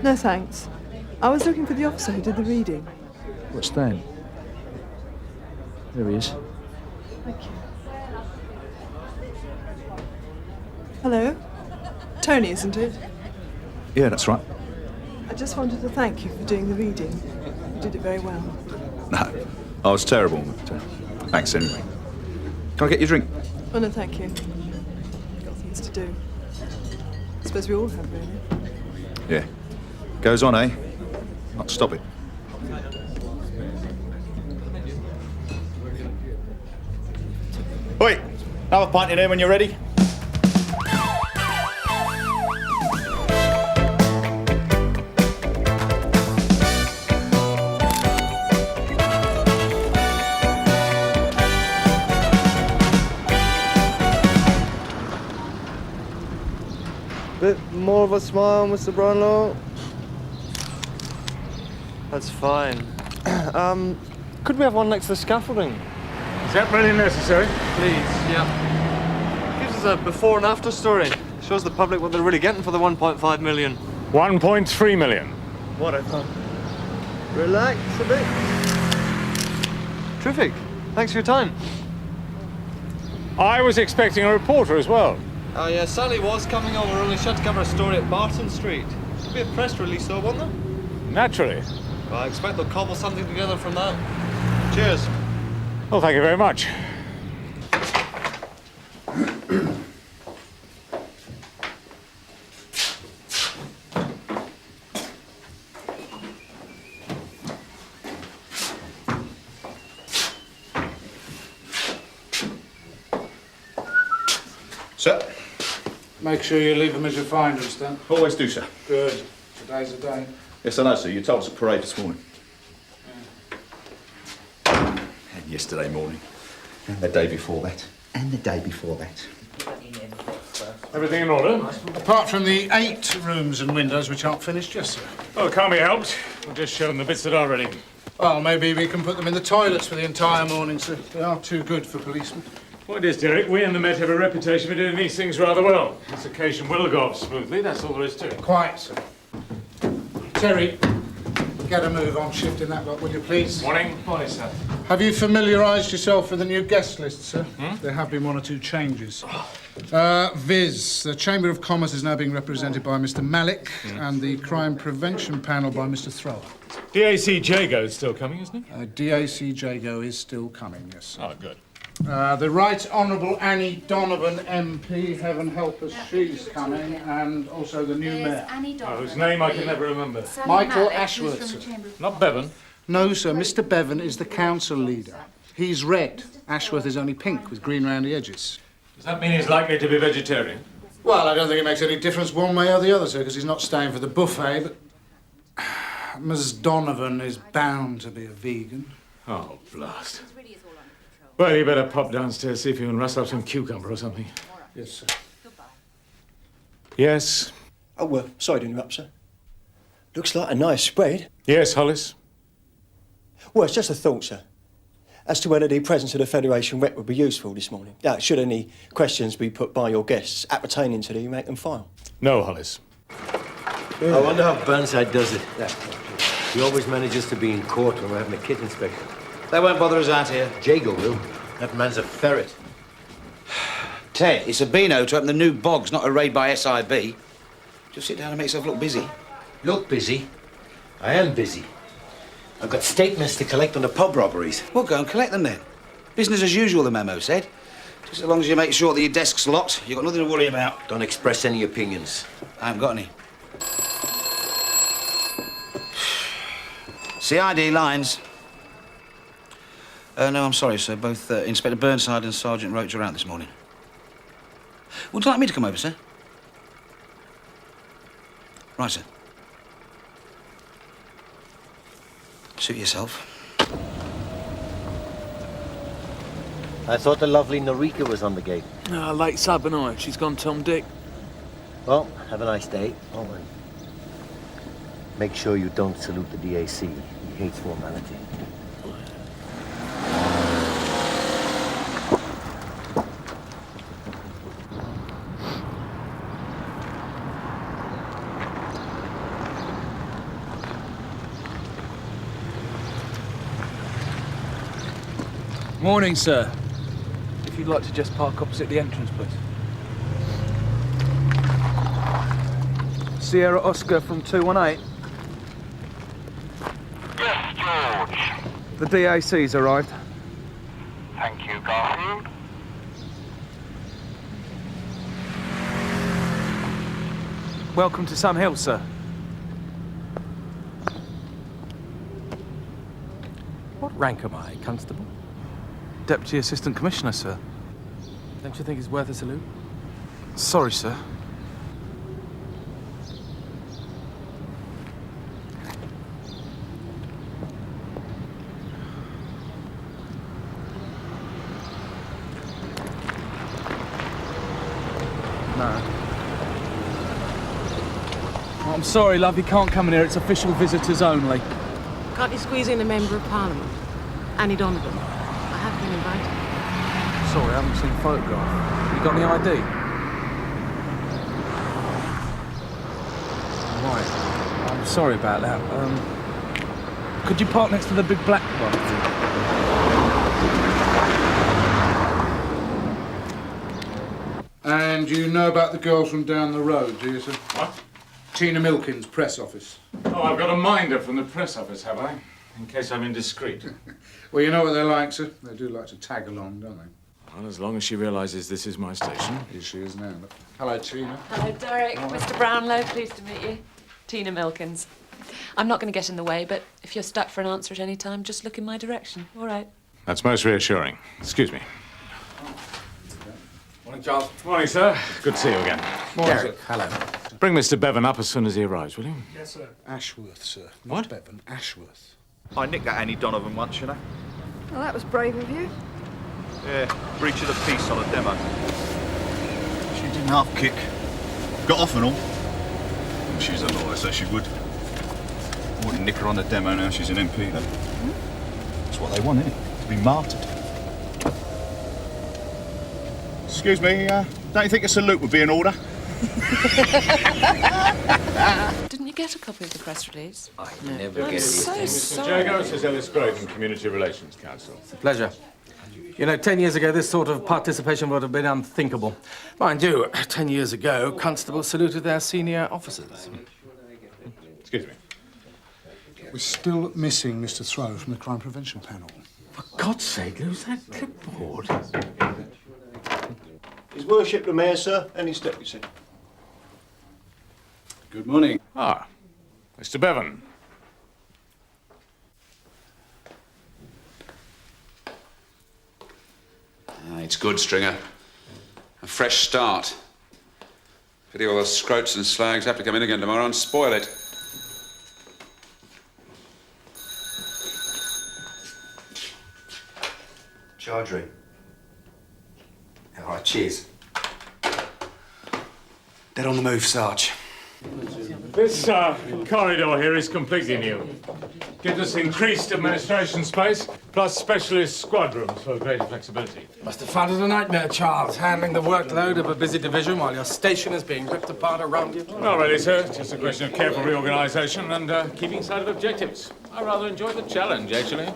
No, thanks. I was looking for the officer who did the reading. What's Stan? There he is. Thank you. Hello? Tony, isn't it? Yeah, that's right. I just wanted to thank you for doing the reading. You did it very well. No, I was terrible, but thanks anyway. Can I get you a drink? Oh, no, thank you. I've got things to do. I suppose we all have, really. Yeah. Goes on, eh? Not stop it. Oi, have a pint in here when you're ready. Bit more of a smile, Mr. Brownlow. That's fine. Could we have one next to the scaffolding? Is that really necessary? Please, yeah. Gives us a before and after story. Shows the public what they're really getting for the 1.5 million. 1.3 million. Whatever. Relax a bit. Terrific. Thanks for your time. I was expecting a reporter as well. Oh, yeah, Sally was coming over, only she had to cover a story at Barton Street. There'll be a press release, though, won't there? Naturally. Well, I expect they'll cobble something together from that. Cheers. Well, thank you very much. Sir? Make sure you leave them as you find them, Stan. Always do, sir. Good. Today's the day. Yes, I know, sir. You told us at parade this morning. And yesterday morning. And the day before that. And the day before that. Everything in order? Apart from the 8 rooms and windows which aren't finished, yes, sir. Well, it can't be helped. We'll just show them the bits that are ready. Well, maybe we can put them in the toilets for the entire morning, sir. They are too good for policemen. Point is, Derek, we and the Met have a reputation for doing these things rather well. This occasion will go off smoothly, that's all there is to it. Quiet, sir. Terry, get a move on shift in that lot, will you please? Morning. Morning, sir. Have you familiarised yourself with the new guest list, sir? There have been 1 or 2 changes. Viz, the Chamber of Commerce is now being represented by Mr. Malik and the Crime Prevention Panel by Mr. Thrower. DAC Jago is still coming, isn't he? DAC Jago is still coming, yes. Oh, good. The Right Honourable Annie Donovan MP, heaven help us, she's coming, and also the new mayor. Whose name I can never remember. Michael Ashworth, sir. Not Bevan? No, sir. Mr. Bevan is the council leader. He's red. Ashworth is only pink with green round the edges. Does that mean he's likely to be vegetarian? Well, I don't think it makes any difference one way or the other, sir, because he's not staying for the buffet, but Ms. Donovan is bound to be a vegan. Oh, blast. Well, you better pop downstairs, see if you can rustle up some cucumber or something. Yes, sir. Yes? Oh, sorry to interrupt, sir. Looks like a nice spread. Yes, Hollis? Well, it's just a thought, sir, as to whether the presence of the Federation rep would be useful this morning. Should any questions be put by your guests appertaining to the make and file? No, Hollis. I wonder how Burnside does it. He always manages to be in court when we're having a kit inspection. They won't bother us out here. Jago will. That man's a ferret. Ted, it's a beano to open the new bogs, not a raid by SIB. Just sit down and make yourself look busy. Look busy? I am busy. I've got statements to collect on the pub robberies. Well, go and collect them then. Business as usual, the memo said. Just as long as you make sure that your desk's locked, you've got nothing to worry about. Don't express any opinions. I haven't got any. CID lines. No, I'm sorry, sir. Both Inspector Burnside and Sergeant Roach are out this morning. Would you like me to come over, sir? Right, sir. Suit yourself. I thought the lovely Norika was on the gate. Late sub and I. She's gone Tom Dick. Well, have a nice day. Oh, and make sure you don't salute the DAC. He hates formality. Morning, sir. If you'd like to just park opposite the entrance, please. Sierra Oscar from 218. Yes, George. The DAC's arrived. Thank you, Garfield. Welcome to Sun Hill, sir. What rank am I, Constable? Deputy Assistant Commissioner, sir. Don't you think it's worth a salute? Sorry, sir. No. I'm sorry, love, you can't come in here. It's official visitors only. Can't you squeeze in a Member of Parliament? Annie Donovan. I have been invited. Sorry, I haven't seen a photograph. You got any ID? Right. I'm sorry about that. Could you park next to the big black one? And you know about the girls from down the road, do you, sir? What? Tina Milkins, press office. Oh, I've got a minder from the press office, have I? In case I'm indiscreet. Well, you know what they're like, sir. They do like to tag along, don't they? Well, as long as she realises this is my station. Here she is now. Hello, Tina. Hello, Derek. Mr. Brownlow, pleased to meet you. Tina Milkins. I'm not going to get in the way, but if you're stuck for an answer at any time, just look in my direction. All right. That's most reassuring. Excuse me. Morning, Charles. Morning, sir. Good to see you again. Derek, hello. Bring Mr. Bevan up as soon as he arrives, will you? Yes, sir. Ashworth, sir. Not Bevan, Ashworth. I nicked that Annie Donovan once, you know. Well, that was brave of you. Yeah, breach of the peace on a demo. She didn't half kick. Got off and all. And she's a lawyer, so she would. I wouldn't nick her on the demo now. She's an MP, though. That's what they want, isn't it? To be martyred. Excuse me, don't you think a salute would be in order? Didn't you get a copy of the press release? I never I'm get so it. sorry. Mr. Jago, says Ellis Graydon, Community Relations Council. It's a pleasure. You know, 10 years ago, this sort of participation would have been unthinkable. Mind you, 10 years ago, constables saluted their senior officers. Excuse me. We're still missing Mr. Throw from the crime prevention panel. For God's sake, lose that clipboard. His Worship the Mayor, sir, and his deputy. Good morning. Ah, Mr. Bevan. It's good, Stringer. A fresh start. Pity all those scroats and slags have to come in again tomorrow and spoil it. Chargery. All right, cheers. Dead on the move, Sarge. This corridor here is completely new. Gives us increased administration space, plus specialist squad rooms for greater flexibility. Must have found it a nightmare, Charles, handling the workload of a busy division while your station is being ripped apart around you. Not really, sir. Just a question of careful reorganisation and keeping sight of objectives. I rather enjoy the challenge, actually.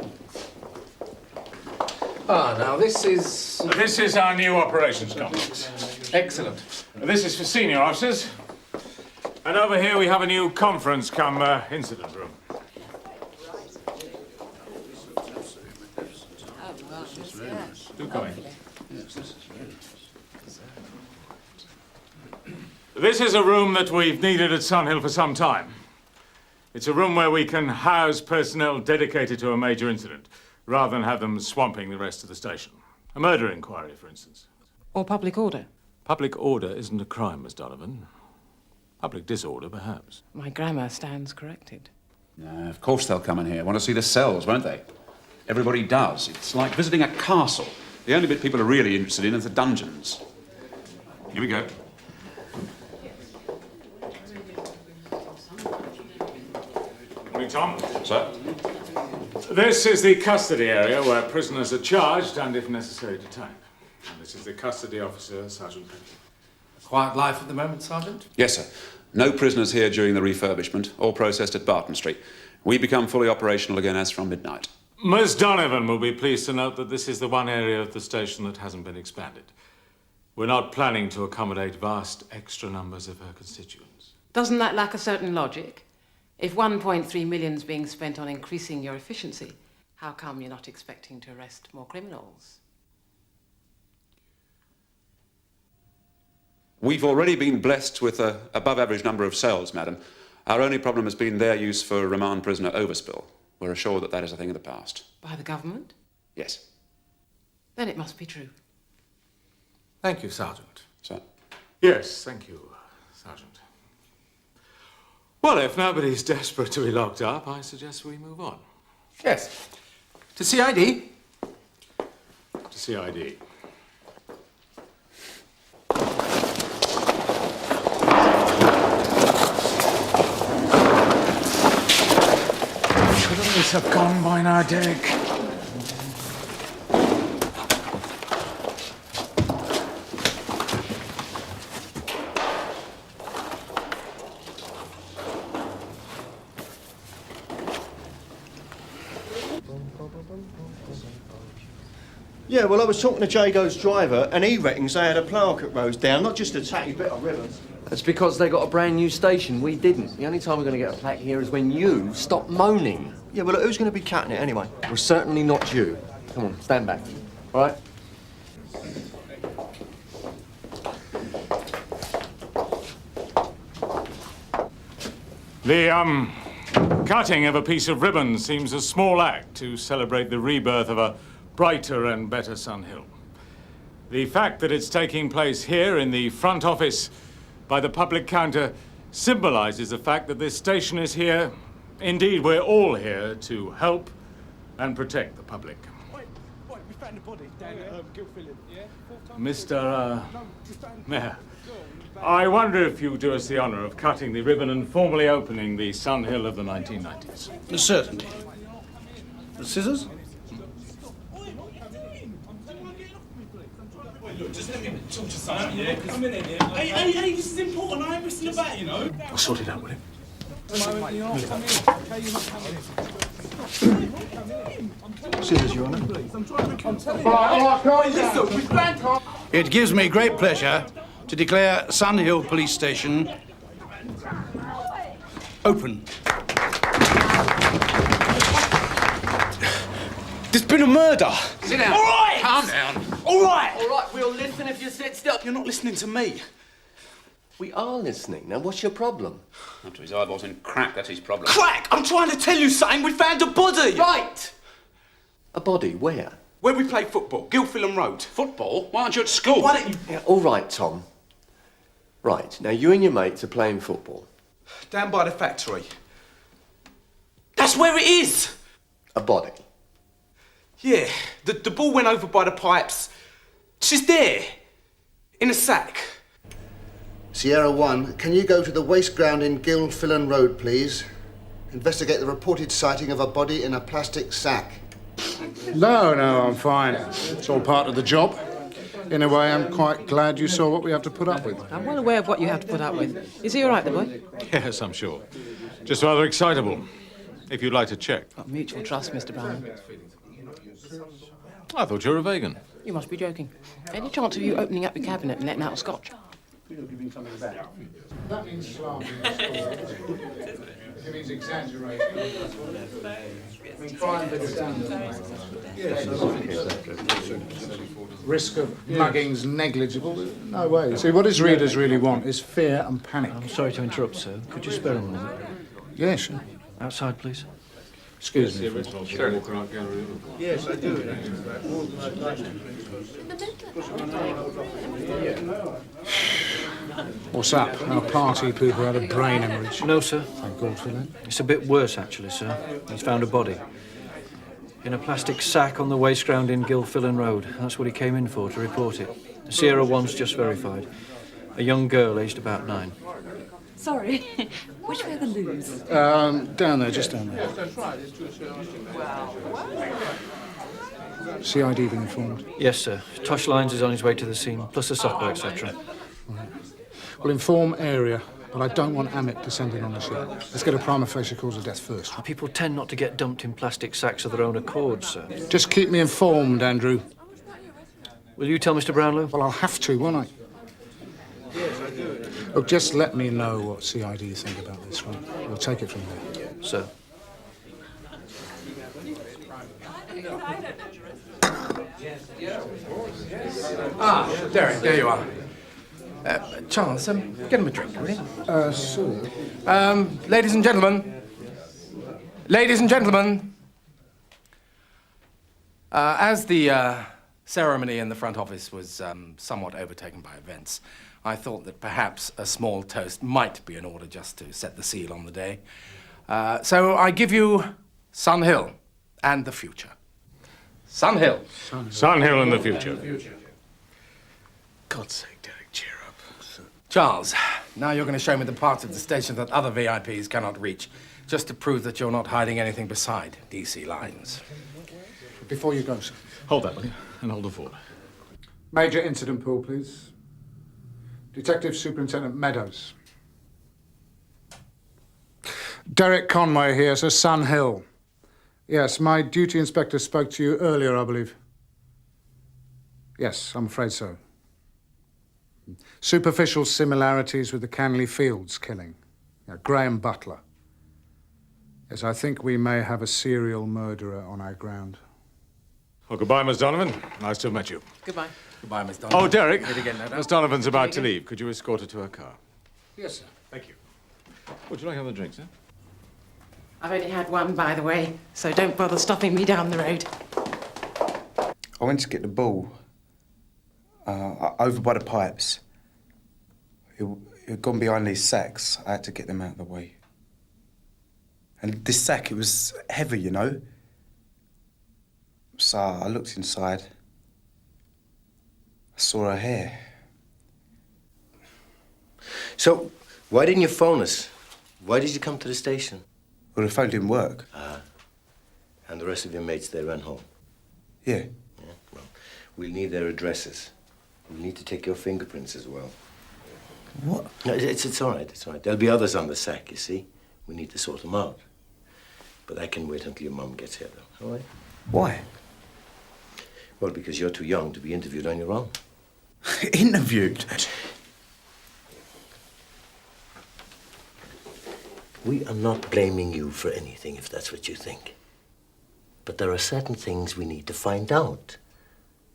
Ah, now this is... This is our new operations complex. Excellent. This is for senior officers. And over here we have a new conference cum incident room. Do come in. This is a room that we've needed at Sun Hill for some time. It's a room where we can house personnel dedicated to a major incident, rather than have them swamping the rest of the station. A murder inquiry, for instance. Or public order. Public order isn't a crime, Miss Donovan. Public disorder, perhaps. My grammar stands corrected. Of course they'll come in here. Want to see the cells, won't they? Everybody does. It's like visiting a castle. The only bit people are really interested in is the dungeons. Here we go. Morning, Tom. Sir? This is the custody area where prisoners are charged and, if necessary, detained. And this is the custody officer, Sergeant Petty. Quiet life at the moment, Sergeant? Yes, sir. No prisoners here during the refurbishment, all processed at Barton Street. We become fully operational again as from midnight. Miss Donovan will be pleased to note that this is the one area of the station that hasn't been expanded. We're not planning to accommodate vast extra numbers of her constituents. Doesn't that lack a certain logic? If 1.3 million's being spent on increasing your efficiency, how come you're not expecting to arrest more criminals? We've already been blessed with an above-average number of cells, madam. Our only problem has been their use for remand prisoner overspill. We're assured that that is a thing of the past. By the government? Yes. Then it must be true. Thank you, Sergeant. Sir? Yes, thank you, Sergeant. Well, if nobody's desperate to be locked up, I suggest we move on. Yes. To CID? To CID. Could always have gone by now, Dick. Yeah, well, I was talking to Jago's driver, and he reckons they had a plaque at Rouse down, not just a tatty bit of ribbon. That's because they got a brand new station. We didn't. The only time we're going to get a plaque here is when you stop moaning. Yeah, well, who's going to be cutting it anyway? Well, certainly not you. Come on, stand back. All right? The, cutting of a piece of ribbon seems a small act to celebrate the rebirth of a brighter and better Sun Hill. The fact that it's taking place here in the front office by the public counter symbolises the fact that this station is here. Indeed, we're all here to help and protect the public. Wait, we found a body down at Gilfillan. Yeah? Mr. Mayor, I wonder if you'll do us the honour of cutting the ribbon and formally opening the Sun Hill of the 1990s. Certainly. The scissors? Look, just let me talk to Simon, yeah? Come in here. Hey, this is important. I ain't messing about, you know. I'll sort it out with him. Scissors, Your Honour. It gives me great pleasure to declare Sun Hill Police Station open. There's been a murder. Sit down. All right. Calm down. All right. All right, we'll listen if you sit still. You're not listening to me. We are listening. Now, what's your problem? Up to his eyeballs in crack, that's his problem. Crack! I'm trying to tell you something. We found a body. Right. A body? Where? Where we play football. Gilfillan Road. Football? Why aren't you at school? Why don't you... Yeah, all right, Tom. Right. Now, you and your mates are playing football. Down by the factory. That's where it is. A body? Yeah. The ball went over by the pipes. She's there. In a sack. Sierra 1, can you go to the waste ground in Gilfillan Road, please? Investigate the reported sighting of a body in a plastic sack. No, I'm fine. It's all part of the job. In a way, I'm quite glad you saw what we have to put up with. I'm well aware of what you have to put up with. Is he all right, the boy? Yes, I'm sure. Just rather excitable. If you'd like to check. Mutual trust, Mr. Brown. I thought you were a vegan. You must be joking. Any chance of you opening up your cabinet and letting out a scotch? That means slanting. It means exaggerating. Try and understand risk of mugging's negligible. No way. See, what his readers really want is fear and panic. I'm sorry to interrupt, sir. Could you spare a moment? Yeah, sure. Outside, please. Excuse me. Yes, I do. What's up? Our party people had a brain hemorrhage. No, sir. Thank God for that. It's a bit worse, actually, sir. He's found a body. In a plastic sack on the waste ground in Gilfillan Road. That's what he came in for, to report it. Sierra 1's just verified. A young girl, aged about 9. Sorry. Which way are the loos? Down there, just down there. CID been informed? Yes, sir. Tosh Lines is on his way to the scene, plus a soccer, etc. Right. Well, inform area, but I don't want Amit descending on the ship. Let's get a prima facie cause of death first. People tend not to get dumped in plastic sacks of their own accord, sir. Just keep me informed, Andrew. Will you tell Mr. Brownlow? Well, I'll have to, won't I? Look, just let me know what CID you think about this, right? We'll take it from there. Sir. Ah, Derek, there you are. Charles, get him a drink, will you? Sure. Ladies and gentlemen. Ladies and gentlemen. As the ceremony in the front office was somewhat overtaken by events, I thought that perhaps a small toast might be in order just to set the seal on the day. So I give you Sun Hill and the future. Sun Hill. Sun Hill and the future. God's sake, Derek, cheer up. Charles, now you're going to show me the parts of the station that other VIPs cannot reach, just to prove that you're not hiding anything beside DC lines. Before you go, sir. Hold that, will you? And hold the fort. Major incident pool, please. Detective Superintendent Meadows. Derek Conway here, sir, Sun Hill. Yes, my duty inspector spoke to you earlier, I believe. Yes, I'm afraid so. Superficial similarities with the Canley Fields killing. Yeah, Graham Butler. Yes, I think we may have a serial murderer on our ground. Well, goodbye, Miss Donovan. Nice to have met you. Goodbye. Goodbye, Miss Donovan. Oh, Derek. Meet again, no doubt. Miss Donovan's about to leave. Could you escort her to her car? Yes, sir. Thank you. Would you like another drink, sir? I've only had one, by the way, so don't bother stopping me down the road. I went to get the ball over by the pipes. It had gone behind these sacks. I had to get them out of the way. And this sack, it was heavy, you know. So I looked inside. I saw her hair. So, why didn't you phone us? Why did you come to the station? Well, the phone didn't work. And the rest of your mates, they ran home? Yeah. Well, we'll need their addresses. We'll need to take your fingerprints as well. What? No, it's all right, it's all right. There'll be others on the sack, you see. We need to sort them out. But I can wait until your mum gets here, though, all right? Why? Well, because you're too young to be interviewed on your own. Interviewed? We are not blaming you for anything, if that's what you think. But there are certain things we need to find out.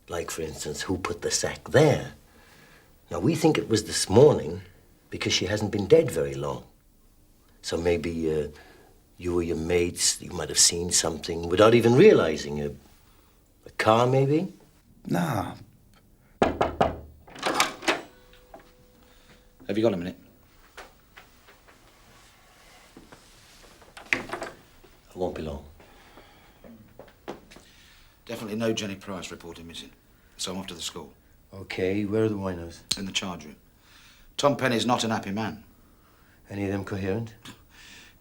Like, for instance, who put the sack there. Now, we think it was this morning because she hasn't been dead very long. So maybe you or your mates, you might have seen something without even realizing. A car, maybe? Nah. Have you got a minute? I won't be long. Definitely no Jenny Price reported missing. So I'm off to the school. Okay, where are the winos? In the charge room. Tom Penny's not an happy man. Any of them coherent?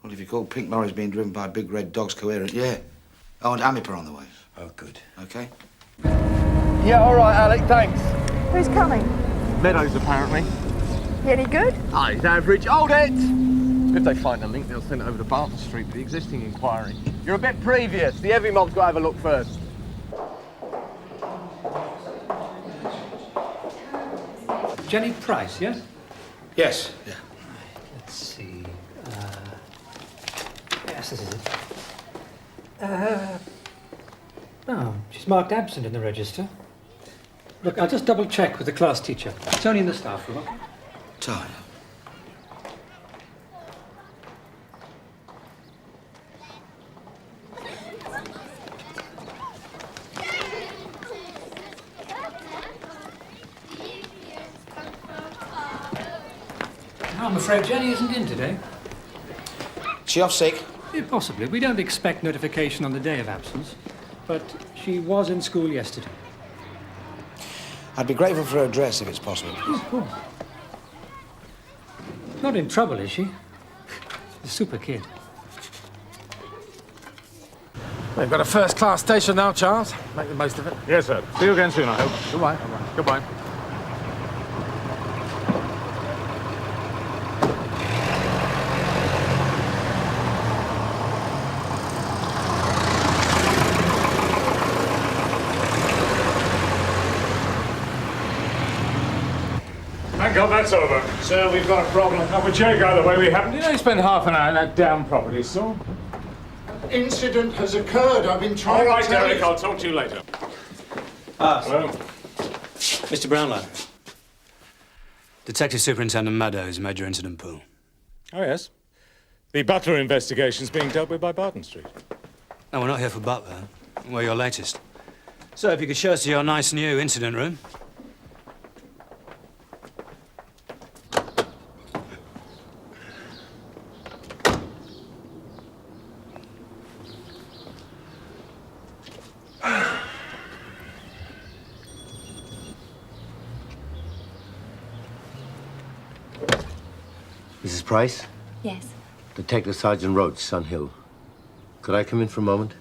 Well, if you call pink lorries being driven by big red dogs coherent, yeah. Oh, and Amipa on the way. Oh, good. Okay? Yeah, all right, Alec, thanks. Who's coming? Meadows, apparently. He any good? Ah, he's average. Hold it! If they find a link, they'll send it over to Barton Street for the existing inquiry. You're a bit previous. The heavy mob's got to have a look first. Jenny Price, yes? Yes. Yeah. Let's see. Yes, this is it. Oh, she's marked absent in the register. Look, I'll just double check with the class teacher. It's only in the staff room, okay? Time. I'm afraid Jenny isn't in today. She off sick? Yeah, possibly. We don't expect notification on the day of absence, but she was in school yesterday. I'd be grateful for her address if it's possible. Of course. Not in trouble, is she? A super kid. We've got a first-class station now, Charles. Make the most of it. Yes, sir. See you again soon, I hope. Goodbye. Goodbye. Thank God that's over. Sir, we've got a problem. Up a check either way we haven't. You know you spent half an hour in that damn property, sir? Incident has occurred. I've been trying All right, to tell Derek, you. I'll talk to you later. Hello. Mr. Brownlow. Detective Superintendent Meadows, Major Incident Pool. Oh, yes. The Butler investigation's being dealt with by Barton Street. No, we're not here for Butler. We're your latest. So, if you could show us to your nice new incident room. Mrs. Price? Yes. Detective Sergeant Roach, Sun Hill. Could I come in for a moment?